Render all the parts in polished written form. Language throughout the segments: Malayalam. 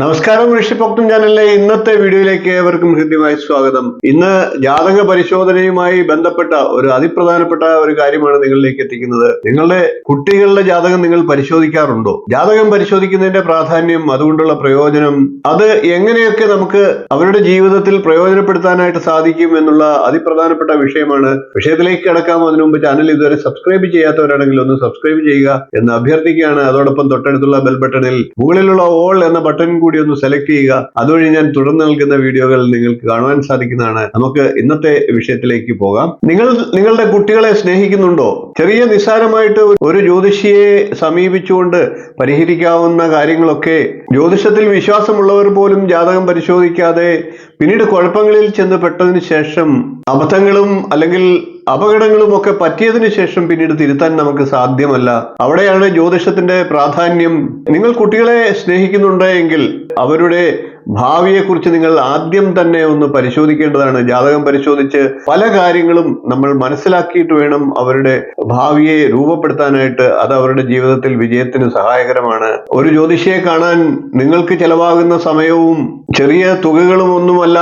നമസ്കാരം, ഋഷിഭക്തം ചാനലിലെ ഇന്നത്തെ വീഡിയോയിലേക്ക് ഏവർക്കും ഹൃദ്യമായ സ്വാഗതം. ഇന്ന് ജാതക പരിശോധനയുമായി ബന്ധപ്പെട്ട ഒരു അതിപ്രധാനപ്പെട്ട ഒരു കാര്യമാണ് നിങ്ങളിലേക്ക് എത്തിക്കുന്നത്. നിങ്ങളുടെ കുട്ടികളുടെ ജാതകം നിങ്ങൾ പരിശോധിക്കാറുണ്ടോ? ജാതകം പരിശോധിക്കുന്നതിന്റെ പ്രാധാന്യം, അതുകൊണ്ടുള്ള പ്രയോജനം, അത് എങ്ങനെയൊക്കെ നമുക്ക് അവരുടെ ജീവിതത്തിൽ പ്രയോജനപ്പെടുത്താനായിട്ട് സാധിക്കും എന്നുള്ള അതിപ്രധാനപ്പെട്ട വിഷയമാണ്. വിഷയത്തിലേക്ക് കിടക്കാം. അതിനു മുമ്പ് ചാനൽ ഇതുവരെ സബ്സ്ക്രൈബ് ചെയ്യാത്തവരാണെങ്കിൽ ഒന്ന് സബ്സ്ക്രൈബ് ചെയ്യുക എന്ന് അഭ്യർത്ഥിക്കുകയാണ്. അതോടൊപ്പം തൊട്ടടുത്തുള്ള ബെൽ ബട്ടണിൽ മുകളിലുള്ള ഓൾ എന്ന ബട്ടൺ കൂടി ഒന്ന് സെലക്ട് ചെയ്യുക. അതുവഴി ഞാൻ തുടർന്ന് നൽകുന്ന വീഡിയോകൾ നിങ്ങൾക്ക് കാണുവാൻ സാധിക്കുന്നതാണ്. നമുക്ക് ഇന്നത്തെ വിഷയത്തിലേക്ക് പോകാം. നിങ്ങളുടെ കുട്ടികളെ സ്നേഹിക്കുന്നുണ്ടോ? ചെറിയ നിസ്സാരമായിട്ട് ഒരു ജ്യോതിഷിയെ സമീപിച്ചുകൊണ്ട് പരിഹരിക്കാവുന്ന കാര്യങ്ങളൊക്കെ ജ്യോതിഷത്തിൽ വിശ്വാസമുള്ളവർ പോലും ജാതകം പരിശോധിക്കാതെ പിന്നീട് കുഴപ്പങ്ങളിൽ ചെന്ന് പെട്ടതിന് ശേഷം അബദ്ധങ്ങളും അല്ലെങ്കിൽ അപകടങ്ങളും ഒക്കെ പറ്റിയതിനു ശേഷം പിന്നീട് തിരുത്താൻ നമുക്ക് സാധ്യമല്ല. അവിടെയാണ് ജ്യോതിഷത്തിന്റെ പ്രാധാന്യം. നിങ്ങൾ കുട്ടികളെ സ്നേഹിക്കുന്നുണ്ട് എങ്കിൽ അവരുടെ ഭാവിയെക്കുറിച്ച് നിങ്ങൾ ആദ്യം തന്നെ ഒന്ന് പരിശോധിക്കേണ്ടതാണ്. ജാതകം പരിശോധിച്ച് പല കാര്യങ്ങളും നമ്മൾ മനസ്സിലാക്കിയിട്ട് വേണം അവരുടെ ഭാവിയെ രൂപപ്പെടുത്താനായിട്ട്. അത് അവരുടെ ജീവിതത്തിൽ വിജയത്തിന് സഹായകരമാണ്. ഒരു ജ്യോതിഷിയെ കാണാൻ നിങ്ങൾക്ക് ചെലവാകുന്ന സമയവും ചെറിയ തുകകളും ഒന്നുമല്ല.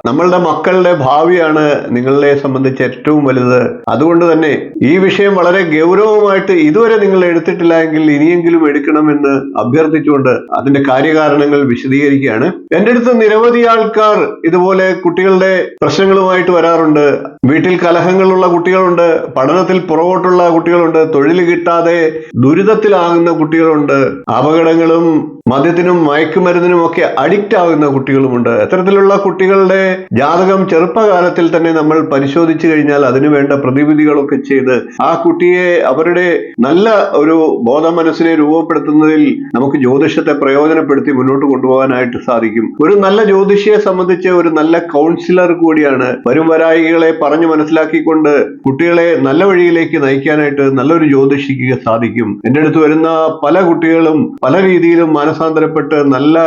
നമ്മളുടെ മക്കളുടെ ഭാവിയാണ് നിങ്ങളെ സംബന്ധിച്ച് ഏറ്റവും വലുത്. അതുകൊണ്ട് തന്നെ ഈ വിഷയം വളരെ ഗൗരവമായിട്ട് ഇതുവരെ നിങ്ങൾ എടുത്തിട്ടില്ല എങ്കിൽ ഇനിയെങ്കിലും എടുക്കണമെന്ന് അഭ്യർത്ഥിച്ചുകൊണ്ട് അതിന്റെ കാര്യകാരണങ്ങൾ വിശദീകരിക്കുകയാണ്. എൻ്റെ അടുത്ത് നിരവധി ആൾക്കാർ ഇതുപോലെ കുട്ടികളുടെ പ്രശ്നങ്ങളുമായിട്ട് വരാറുണ്ട്. വീട്ടിൽ കലഹങ്ങളുള്ള കുട്ടികളുണ്ട്, പഠനത്തിൽ പുറകോട്ടുള്ള കുട്ടികളുണ്ട്, തൊഴിൽ കിട്ടാതെ ദുരിതത്തിലാകുന്ന കുട്ടികളുണ്ട്, അപകടങ്ങളും മദ്യത്തിനും മയക്കുമരുന്നിനും ഒക്കെ അഡിക്റ്റ് ആകുന്ന കുട്ടികളുമുണ്ട്. അത്തരത്തിലുള്ള കുട്ടികളുടെ ജാതകം ചെറുപ്പകാലത്തിൽ തന്നെ നമ്മൾ പരിശോധിച്ചു കഴിഞ്ഞാൽ അതിനു വേണ്ട പ്രതിവിധികളൊക്കെ ചെയ്ത് ആ കുട്ടിയെ അവരുടെ നല്ല ഒരു ബോധ മനസ്സിനെ രൂപപ്പെടുത്തുന്നതിൽ നമുക്ക് ജ്യോതിഷത്തെ പ്രയോജനപ്പെടുത്തി മുന്നോട്ട് കൊണ്ടുപോകാനായിട്ട് സാധിക്കും. ഒരു നല്ല ജ്യോതിഷിയെ സംബന്ധിച്ച് ഒരു നല്ല കൗൺസിലർ കൂടിയാണ്. വരും വരായികളെ പറഞ്ഞു മനസ്സിലാക്കിക്കൊണ്ട് കുട്ടികളെ നല്ല വഴിയിലേക്ക് നയിക്കാനായിട്ട് നല്ലൊരു ജ്യോതിഷിക്ക് സാധിക്കും. എൻ്റെ അടുത്ത് വരുന്ന പല കുട്ടികളും പല രീതിയിലും മാനസാന്തരപ്പെട്ട് നല്ല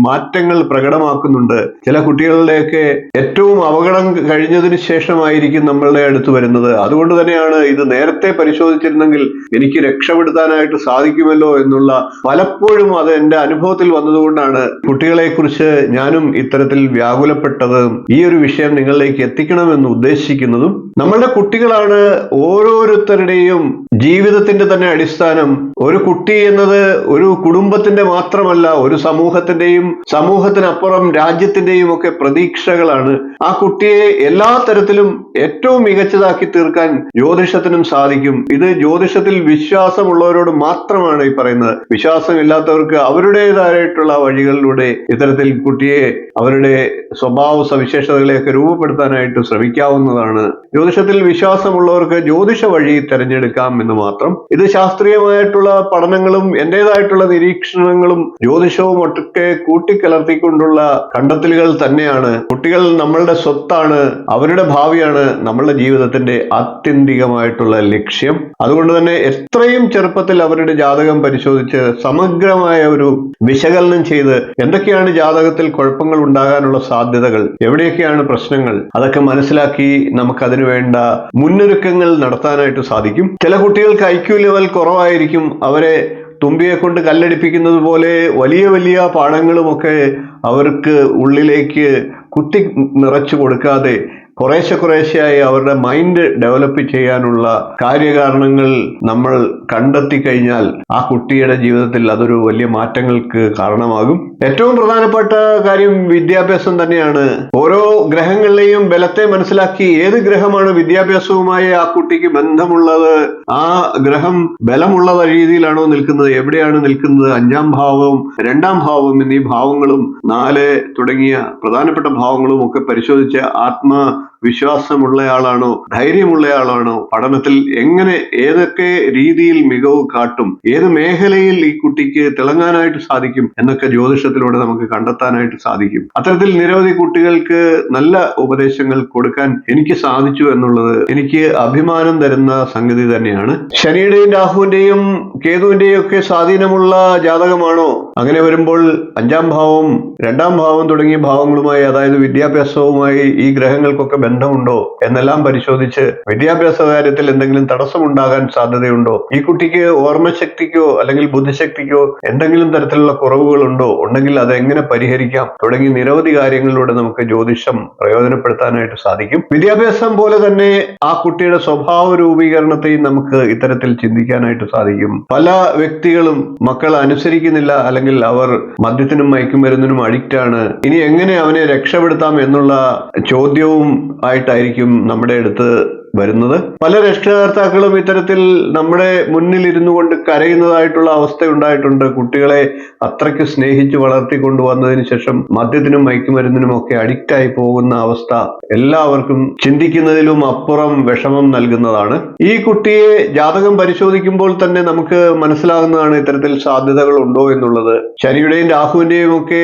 മാറ്റങ്ങൾ പ്രകടമാക്കുന്നുണ്ട്. ചില കുട്ടികളുടെയൊക്കെ ഏറ്റവും അപകടം കഴിഞ്ഞതിന് ശേഷമായിരിക്കും നമ്മളുടെ അടുത്ത് വരുന്നത്. അതുകൊണ്ട് തന്നെയാണ് ഇത് നേരത്തെ പരിശോധിച്ചിരുന്നെങ്കിൽ എനിക്ക് രക്ഷപ്പെടുത്താനായിട്ട് സാധിക്കുമല്ലോ എന്നുള്ള പലപ്പോഴും അത് എൻ്റെ അനുഭവത്തിൽ വന്നതുകൊണ്ടാണ് കുട്ടികളെ കുറിച്ച് ഞാനും ഇത്തരത്തിൽ വ്യാകുലപ്പെട്ടത്. ഈ ഒരു വിഷയം നിങ്ങളിലേക്ക് എത്തിക്കണമെന്ന് ഉദ്ദേശിക്കുന്നതും. നമ്മളുടെ കുട്ടികളാണ് ഓരോരുത്തരുടെയും ജീവിതത്തിന്റെ തന്നെ അടിസ്ഥാനം. ഒരു കുട്ടി എന്നത് ഒരു കുടുംബത്തിന്റെ മാത്രമല്ല, ഒരു സമൂഹത്തിന്റെയും സമൂഹത്തിനപ്പുറം രാജ്യത്തിന്റെയും ഒക്കെ പ്രതീക്ഷകളാണ്. ആ കുട്ടിയെ എല്ലാ തരത്തിലും ഏറ്റവും മികച്ചതാക്കി തീർക്കാൻ ജ്യോതിഷത്തിനും സാധിക്കും. ഇത് ജ്യോതിഷത്തിൽ വിശ്വാസമുള്ളവരോട് മാത്രമാണ് ഈ പറയുന്നത്. വിശ്വാസമില്ലാത്തവർക്ക് അവരുടേതായിട്ടുള്ള വഴികളിലൂടെ ഇത്തരത്തിൽ കുട്ടിയെ അവരുടെ സ്വഭാവ സവിശേഷതകളെയൊക്കെ രൂപപ്പെടുത്താനായിട്ട് ശ്രമിക്കാവുന്നതാണ്. ജ്യോതിഷത്തിൽ വിശ്വാസമുള്ളവർക്ക് ജ്യോതിഷ വഴി തിരഞ്ഞെടുക്കാം എന്ന് മാത്രം. ഇത് ശാസ്ത്രീയമായിട്ടുള്ള പഠനങ്ങളും എന്റേതായിട്ടുള്ള നിരീക്ഷണങ്ങളും ജ്യോതിഷവും ഒക്കെ കൂട്ടിക്കലർത്തിക്കൊണ്ടുള്ള കണ്ടെത്തലുകൾ തന്നെയാണ്. കുട്ടികൾ നമ്മളുടെ സ്വത്താണ്, അവരുടെ ഭാവിയാണ് നമ്മളുടെ ജീവിതത്തിന്റെ ആത്യന്തികമായിട്ടുള്ള ലക്ഷ്യം. അതുകൊണ്ട് തന്നെ എത്രയും ചെറുപ്പത്തിൽ അവരുടെ ജാതകം പരിശോധിച്ച് സമഗ്രമായ ഒരു വിശകലനം ചെയ്ത് എന്തൊക്കെയാണ് ജാതകത്തിൽ കുഴപ്പങ്ങൾ ഉണ്ടാകാനുള്ള സാധ്യതകൾ, എവിടെയൊക്കെയാണ് പ്രശ്നങ്ങൾ, അതൊക്കെ മനസ്സിലാക്കി നമുക്കതിനു വേണ്ട മുന്നൊരുക്കങ്ങൾ നടത്താനായിട്ട് സാധിക്കും. ചില കുട്ടികൾക്ക് IQ ലെവൽ കുറവായിരിക്കും. അവരെ തുമ്പിയെ കൊണ്ട് കല്ലടിപ്പിക്കുന്നത് പോലെ വലിയ വലിയ പാഠങ്ങളുമൊക്കെ അവർക്ക് ഉള്ളിലേക്ക് കുത്തി നിറച്ചു കൊടുക്കാതെ കുറേശ്ശെയായി അവരുടെ മൈൻഡ് ഡെവലപ്പ് ചെയ്യാനുള്ള കാര്യകാരണങ്ങൾ നമ്മൾ കണ്ടെത്തി കഴിഞ്ഞാൽ ആ കുട്ടിയുടെ ജീവിതത്തിൽ അതൊരു വലിയ മാറ്റങ്ങൾക്ക് കാരണമാകും. ഏറ്റവും പ്രധാനപ്പെട്ട കാര്യം വിദ്യാഭ്യാസം തന്നെയാണ്. ഓരോ ഗ്രഹങ്ങളിലെയും ബലത്തെ മനസ്സിലാക്കി ഏത് ഗ്രഹമാണ് വിദ്യാഭ്യാസവുമായി ആ കുട്ടിക്ക് ബന്ധമുള്ളത്, ആ ഗ്രഹം ബലമുള്ള രീതിയിലാണോ നിൽക്കുന്നത്, എവിടെയാണ് നിൽക്കുന്നത്, 5ാം ഭാവവും 2ാം ഭാവവും എന്നീ ഭാവങ്ങളും 4 തുടങ്ങിയ പ്രധാനപ്പെട്ട ഭാവങ്ങളും ഒക്കെ പരിശോധിച്ച് വിശ്വാസമുള്ളയാളാണോ, ധൈര്യമുള്ളയാളാണോ, പഠനത്തിൽ എങ്ങനെ ഏതൊക്കെ രീതിയിൽ മികവ് കാട്ടും, ഏത് മേഖലയിൽ ഈ കുട്ടിക്ക് തിളങ്ങാനായിട്ട് സാധിക്കും എന്നൊക്കെ ജ്യോതിഷത്തിലൂടെ നമുക്ക് കണ്ടെത്താനായിട്ട് സാധിക്കും. അത്തരത്തിൽ നിരവധി കുട്ടികൾക്ക് നല്ല ഉപദേശങ്ങൾ കൊടുക്കാൻ എനിക്ക് സാധിച്ചു എന്നുള്ളത് എനിക്ക് അഭിമാനം തരുന്ന സംഗതി തന്നെയാണ്. ശനിയുടെയും രാഹുവിന്റെയും കേതുവിന്റെയും ഒക്കെ സ്വാധീനമുള്ള ജാതകമാണോ? അങ്ങനെ വരുമ്പോൾ 5ാം ഭാവം രണ്ടാം ഭാവം തുടങ്ങിയ ഭാവങ്ങളുമായി, അതായത് വിദ്യാഭ്യാസവുമായി ഈ ഗ്രഹങ്ങൾക്കൊക്കെ ബന്ധമുണ്ടോ എന്നെല്ലാം പരിശോധിച്ച് വിദ്യാഭ്യാസ കാര്യത്തിൽ എന്തെങ്കിലും തടസ്സമുണ്ടാകാൻ സാധ്യതയുണ്ടോ, ഈ കുട്ടിക്ക് ഓർമ്മശക്തിക്കോ അല്ലെങ്കിൽ ബുദ്ധിശക്തിക്കോ എന്തെങ്കിലും തരത്തിലുള്ള കുറവുകളുണ്ടോ, ഉണ്ടെങ്കിൽ അത് എങ്ങനെ പരിഹരിക്കാം തുടങ്ങി നിരവധി കാര്യങ്ങളിലൂടെ നമുക്ക് ജ്യോതിഷം പ്രയോജനപ്പെടുത്താനായിട്ട് സാധിക്കും. വിദ്യാഭ്യാസം പോലെ തന്നെ ആ കുട്ടിയുടെ സ്വഭാവ രൂപീകരണത്തെയും നമുക്ക് ഇത്തരത്തിൽ ചിന്തിക്കാനായിട്ട് സാധിക്കും. പല വ്യക്തികളും മക്കൾ അനുസരിക്കുന്നില്ല, അല്ലെങ്കിൽ അവർ മദ്യത്തിനും മയക്കുമരുന്നിനും അഡിക്റ്റ് ആണ്, ഇനി എങ്ങനെ അവനെ രക്ഷപ്പെടുത്താം എന്നുള്ള ചോദ്യവും ആയിട്ടായിരിക്കും നമ്മുടെ അടുത്ത് വരുന്നത്. പല രക്ഷകർത്താക്കളും ഇത്തരത്തിൽ നമ്മുടെ മുന്നിൽ ഇരുന്നു കൊണ്ട് കരയുന്നതായിട്ടുള്ള അവസ്ഥ ഉണ്ടായിട്ടുണ്ട്. കുട്ടികളെ അത്രയ്ക്ക് സ്നേഹിച്ച് വളർത്തിക്കൊണ്ടുവന്നതിന് ശേഷം മദ്യത്തിനും മയക്കുമരുന്നിനും ഒക്കെ അഡിക്റ്റ് ആയി പോകുന്ന അവസ്ഥ എല്ലാവർക്കും ചിന്തിക്കുന്നതിലും അപ്പുറം വിഷമം നൽകുന്നതാണ്. ഈ കുട്ടിയെ ജാതകം പരിശോധിക്കുമ്പോൾ തന്നെ നമുക്ക് മനസ്സിലാകുന്നതാണ് ഇത്തരത്തിൽ സാധ്യതകൾ ഉണ്ടോ എന്നുള്ളത്. ശനിയുടെയും രാഹുവിന്റെയും ഒക്കെ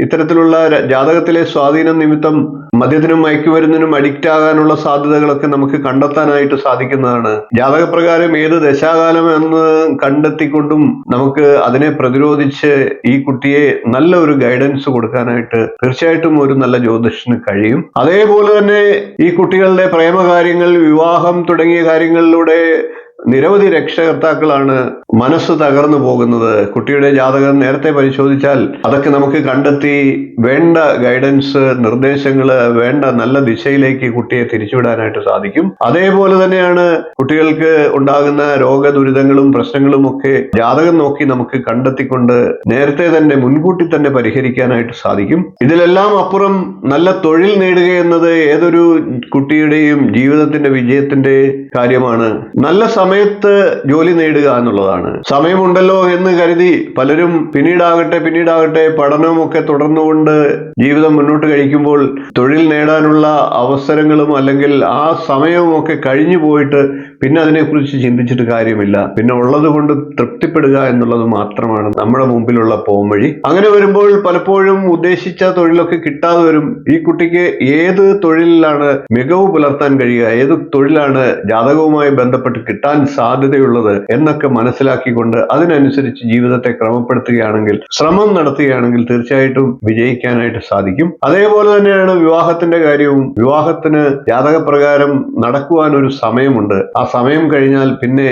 ഇത്തരത്തിലുള്ള ജാതകത്തിലെ സ്വാധീനം നിമിത്തം മദ്യത്തിനും മയക്കുമരുന്നിനും അഡിക്റ്റ് ആകാനുള്ള സാധ്യതകളൊക്കെ നമുക്ക് കണ്ടെത്താനായിട്ട് സാധിക്കുന്നതാണ്. ജാതകപ്രകാരം ഏത് ദശാകാലം എന്ന് കണ്ടെത്തിക്കൊണ്ടും നമുക്ക് അതിനെ പ്രതിരോധിച്ച് ഈ കുട്ടിയെ നല്ല ഒരു ഗൈഡൻസ് കൊടുക്കാനായിട്ട് തീർച്ചയായിട്ടും ഒരു നല്ല ജ്യോതിഷന് കഴിയും. അതേപോലെ തന്നെ ഈ കുട്ടികളുടെ പ്രേമകാര്യങ്ങൾ, വിവാഹം തുടങ്ങിയ കാര്യങ്ങളിലൂടെ നിരവധി രക്ഷകർത്താക്കളാണ് മനസ്സ് തകർന്നു പോകുന്നത്. കുട്ടിയുടെ ജാതകം നേരത്തെ പരിശോധിച്ചാൽ അതൊക്കെ നമുക്ക് കണ്ടെത്തി വേണ്ട ഗൈഡൻസ്, നിർദ്ദേശങ്ങള്, വേണ്ട നല്ല ദിശയിലേക്ക് കുട്ടിയെ തിരിച്ചുവിടാനായിട്ട് സാധിക്കും. അതേപോലെ തന്നെയാണ് കുട്ടികൾക്ക് ഉണ്ടാകുന്ന രോഗദുരിതങ്ങളും പ്രശ്നങ്ങളും ഒക്കെ ജാതകം നോക്കി നമുക്ക് കണ്ടെത്തിക്കൊണ്ട് നേരത്തെ തന്നെ മുൻകൂട്ടി തന്നെ പരിഹരിക്കാനായിട്ട് സാധിക്കും. ഇതിലെല്ലാം അപ്പുറം നല്ല തൊഴിൽ നേടുക എന്നത് ഏതൊരു കുട്ടിയുടെയും ജീവിതത്തിന്റെ വിജയത്തിന്റെ കാര്യമാണ്. നല്ല സമയത്ത് ജോലി നേടുക എന്നുള്ളതാണ്. സമയമുണ്ടല്ലോ എന്ന് കരുതി പലരും പിന്നീടാകട്ടെ പഠനമൊക്കെ തുടർന്നുകൊണ്ട് ജീവിതം മുന്നോട്ട് കഴിക്കുമ്പോൾ തൊഴിൽ നേടാനുള്ള അവസരങ്ങളും അല്ലെങ്കിൽ ആ സമയവും ഒക്കെ കഴിഞ്ഞു പോയിട്ട് പിന്നെ അതിനെക്കുറിച്ച് ചിന്തിച്ചിട്ട് കാര്യമില്ല. പിന്നെ ഉള്ളത് കൊണ്ട് തൃപ്തിപ്പെടുക എന്നുള്ളത് മാത്രമാണ് നമ്മുടെ മുമ്പിലുള്ള പോംവഴി. അങ്ങനെ വരുമ്പോൾ പലപ്പോഴും ഉദ്ദേശിച്ച തൊഴിലൊക്കെ കിട്ടാതെ വരും. ഈ കുട്ടിക്ക് ഏത് തൊഴിലിലാണ് മികവ് പുലർത്താൻ കഴിയുക, ഏത് തൊഴിലാണ് ജാതകവുമായി ബന്ധപ്പെട്ട് കിട്ടാൻ സാധ്യതയുള്ളത് എന്നൊക്കെ മനസ്സിലാക്കിക്കൊണ്ട് അതിനനുസരിച്ച് ജീവിതത്തെ ക്രമപ്പെടുത്തുകയാണെങ്കിൽ, ശ്രമം നടത്തുകയാണെങ്കിൽ തീർച്ചയായിട്ടും വിജയിക്കാനായിട്ട് സാധിക്കും. അതേപോലെ തന്നെയാണ് വിവാഹത്തിന്റെ കാര്യവും. വിവാഹത്തിന് ജാതകപ്രകാരം നടക്കുവാൻ ഒരു സമയമുണ്ട്. ആ സമയം കഴിഞ്ഞാൽ പിന്നെ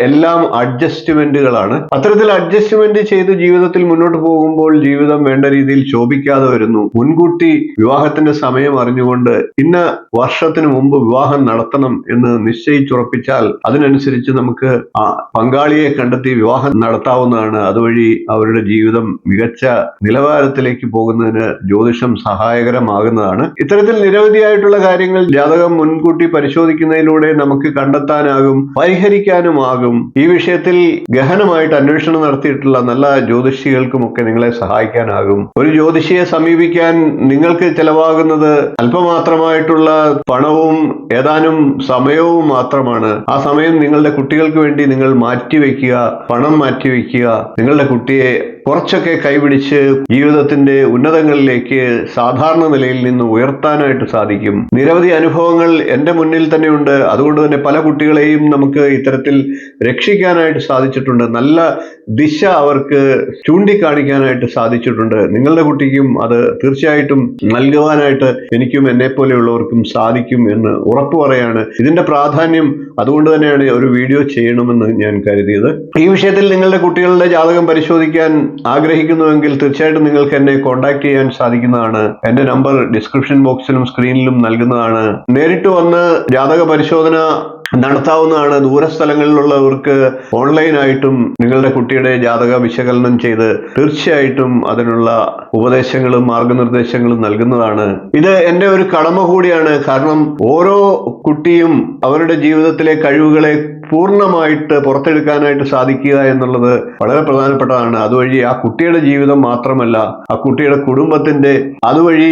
എല്ലാം അഡ്ജസ്റ്റ്മെന്റുകളാണ്. അത്തരത്തിൽ അഡ്ജസ്റ്റ്മെന്റ് ചെയ്ത് ജീവിതത്തിൽ മുന്നോട്ട് പോകുമ്പോൾ ജീവിതം വേണ്ട രീതിയിൽ ശോഭിക്കാതെ വരുന്നു. മുൻകൂട്ടി വിവാഹത്തിന്റെ സമയം അറിഞ്ഞുകൊണ്ട് ഇന്ന വർഷത്തിന് മുമ്പ് വിവാഹം നടത്തണം എന്ന് നിശ്ചയിച്ചുറപ്പിച്ചാൽ അതിനനുസരിച്ച് നമുക്ക് ആ പങ്കാളിയെ കണ്ടെത്തി വിവാഹം നടത്താവുന്നതാണ്. അതുവഴി അവരുടെ ജീവിതം മികച്ച നിലവാരത്തിലേക്ക് പോകുന്നതിന് ജ്യോതിഷം സഹായകരമാകുന്നതാണ്. ഇത്തരത്തിൽ നിരവധിയായിട്ടുള്ള കാര്യങ്ങൾ ജാതകം മുൻകൂട്ടി പരിശോധിക്കുന്നതിലൂടെ നമുക്ക് കണ്ടെത്താനാകും, പരിഹരിക്കാനുമാകും. ഈ വിഷയത്തിൽ ഗഹനമായിട്ട് അന്വേഷണം നടത്തിയിട്ടുള്ള നല്ല ജ്യോതിഷികൾക്കുമൊക്കെ നിങ്ങളെ സഹായിക്കാനാകും. ഒരു ജ്യോതിഷിയെ സമീപിക്കാൻ നിങ്ങൾക്ക് ചെലവാകുന്നത് അല്പമാത്രമായിട്ടുള്ള പണവും ഏതാനും സമയവും മാത്രമാണ്. ആ സമയം നിങ്ങളുടെ കുട്ടികൾക്ക് വേണ്ടി നിങ്ങൾ മാറ്റിവെക്കുക, പണം മാറ്റിവെക്കുക. നിങ്ങളുടെ കുട്ടിയെ കുറച്ചൊക്കെ കൈപിടിച്ച് ജീവിതത്തിന്റെ ഉന്നതങ്ങളിലേക്ക് സാധാരണ നിലയിൽ നിന്ന് ഉയർത്താനായിട്ട് സാധിക്കും. നിരവധി അനുഭവങ്ങൾ എൻ്റെ മുന്നിൽ തന്നെയുണ്ട്. അതുകൊണ്ട് തന്നെ പല കുട്ടികളെയും നമുക്ക് ഇത്തരത്തിൽ രക്ഷിക്കാനായിട്ട് സാധിച്ചിട്ടുണ്ട്. നല്ല ദിശ അവർക്ക് ചൂണ്ടിക്കാണിക്കാനായിട്ട് സാധിച്ചിട്ടുണ്ട്. നിങ്ങളുടെ കുട്ടിക്കും അത് തീർച്ചയായിട്ടും നൽകുവാനായിട്ട് എനിക്കും എന്നെ പോലെയുള്ളവർക്കും സാധിക്കും എന്ന് ഉറപ്പു പറയാണ്. ഇതിന്റെ പ്രാധാന്യം അതുകൊണ്ട് തന്നെയാണ് ഒരു വീഡിയോ ചെയ്യണമെന്ന് ഞാൻ കരുതിയത്. ഈ വിഷയത്തിൽ നിങ്ങളുടെ കുട്ടികളുടെ ജാതകം പരിശോധിക്കാൻ ആഗ്രഹിക്കുന്നുവെങ്കിൽ തീർച്ചയായിട്ടും നിങ്ങൾക്ക് എന്നെ കോൺടാക്ട് ചെയ്യാൻ സാധിക്കുന്നതാണ്. എന്റെ നമ്പർ ഡിസ്ക്രിപ്ഷൻ ബോക്സിലും സ്ക്രീനിലും നൽകുന്നതാണ്. നേരിട്ട് വന്ന് ജാതക പരിശോധന നടത്താവുന്നതാണ്. ദൂരസ്ഥലങ്ങളിലുള്ളവർക്ക് ഓൺലൈനായിട്ടും നിങ്ങളുടെ കുട്ടിയുടെ ജാതക വിശകലനം ചെയ്ത് തീർച്ചയായിട്ടും അതിനുള്ള ഉപദേശങ്ങളും മാർഗനിർദ്ദേശങ്ങളും നൽകുന്നതാണ്. ഇത് എൻ്റെ ഒരു കടമ കൂടിയാണ്. കാരണം ഓരോ കുട്ടിയും അവരുടെ ജീവിതത്തിലെ കഴിവുകളെ പൂർണ്ണമായിട്ട് പുറത്തെടുക്കാനായിട്ട് സാധിക്കുക എന്നുള്ളത് വളരെ പ്രധാനപ്പെട്ടതാണ്. അതുവഴി ആ കുട്ടിയുടെ ജീവിതം മാത്രമല്ല, ആ കുട്ടിയുടെ കുടുംബത്തിന്റെ, അതുവഴി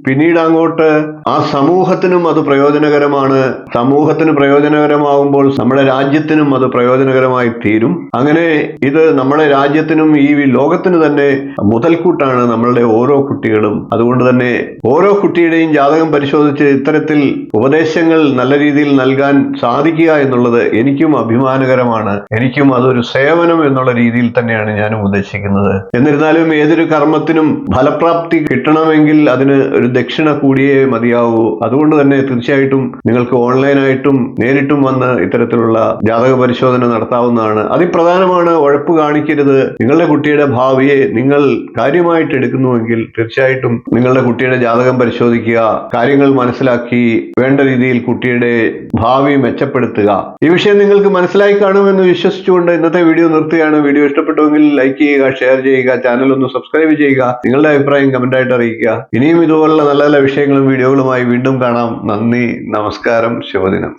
പിന്നീട് അങ്ങോട്ട് ആ സമൂഹത്തിനും അത് പ്രയോജനകരമാണ്. സമൂഹത്തിന് പ്രയോജനകരമാകുമ്പോൾ നമ്മുടെ രാജ്യത്തിനും അത് പ്രയോജനകരമായി തീരും. അങ്ങനെ ഇത് നമ്മുടെ രാജ്യത്തിനും ഈ ലോകത്തിന് തന്നെ മുതൽക്കൂട്ടാണ് നമ്മളുടെ ഓരോ കുട്ടികളും. അതുകൊണ്ട് തന്നെ ഓരോ കുട്ടിയുടെയും ജാതകം പരിശോധിച്ച് ഇത്തരത്തിൽ ഉപദേശങ്ങൾ നല്ല രീതിയിൽ നൽകാൻ സാധിക്കുക എന്നുള്ളത് എനിക്ക് എനിക്കും അഭിമാനകരമാണ്. എനിക്കും അതൊരു സേവനം എന്നുള്ള രീതിയിൽ തന്നെയാണ് ഞാനും ഉദ്ദേശിക്കുന്നത്. എന്നിരുന്നാലും ഏതൊരു കർമ്മത്തിനും ഫലപ്രാപ്തി കിട്ടണമെങ്കിൽ അതിന് ഒരു ദക്ഷിണ കൂടിയേ മതിയാവൂ. അതുകൊണ്ട് തന്നെ തീർച്ചയായിട്ടും നിങ്ങൾക്ക് ഓൺലൈനായിട്ടും നേരിട്ടും വന്ന് ഇത്തരത്തിലുള്ള ജാതക പരിശോധന നടത്താവുന്നതാണ്. അതിപ്രധാനമാണ്, ഉഴപ്പ് കാണിക്കരുത്. നിങ്ങളുടെ കുട്ടിയുടെ ഭാവിയെ നിങ്ങൾ കാര്യമായിട്ട് എടുക്കുന്നുവെങ്കിൽ തീർച്ചയായിട്ടും നിങ്ങളുടെ കുട്ടിയുടെ ജാതകം പരിശോധിക്കുക, കാര്യങ്ങൾ മനസ്സിലാക്കി വേണ്ട രീതിയിൽ കുട്ടിയുടെ ഭാവി മെച്ചപ്പെടുത്തുക. ഈ വിഷയം നിങ്ങൾക്ക് മനസ്സിലായി കാണുമെന്ന് വിശ്വസിച്ചുകൊണ്ട് ഇന്നത്തെ വീഡിയോ നിർത്തുകയാണ്. വീഡിയോ ഇഷ്ടപ്പെട്ടുവെങ്കിൽ ലൈക്ക് ചെയ്യുക, ഷെയർ ചെയ്യുക, ചാനൽ ഒന്ന് സബ്സ്ക്രൈബ് ചെയ്യുക, നിങ്ങളുടെ അഭിപ്രായം കമന്റായിട്ട് അറിയിക്കുക. ഇനിയും ഇതുപോലുള്ള നല്ല നല്ല വിഷയങ്ങളും വീഡിയോകളുമായി വീണ്ടും കാണാം. നന്ദി, നമസ്കാരം, ശുഭദിനം.